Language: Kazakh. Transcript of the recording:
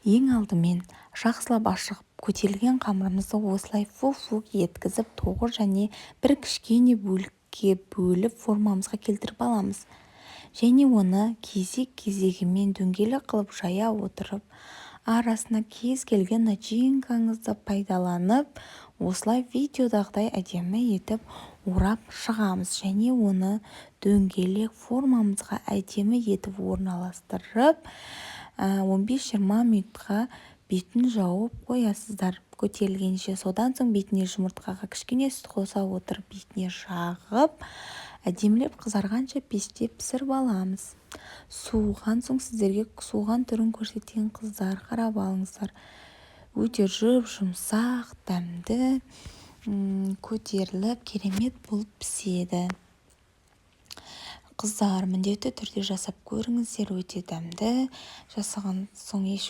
Ең алдымен жақсылап ашығып көтерілген қамырымызды осылай фу-фу еткізіп тоғыз және бір кішкене бөлікке бөліп формамызға келтіріп аламыз. Және оны кезек-кезегімен дөңгелек қылып жая отырып, арасына кез келген начинкаңызды пайдаланып, осылай видеодағыдай әдемі етіп орап шығамыз. Және оны дөңгелек формамызға әдемі етіп орналастырып, 15-20 минутқа бетін жауып қоясыздар көтерілгенше. Содан соң бетіне жұмыртқаға кішкене сүт қоса отырып бетіне жағып, әдемілеп қызарғанша пеште пісіріп аламыз. Суыған соң сіздерге суыған түрін көрсетейін қыздар, қарап алыңыздар. Өте жұмсақ, дәмді, көтеріліп, керемет болып піседі. Қыздар, міндетті түрде жасап көріңіздер, өте дәмді. Жасаған соң еш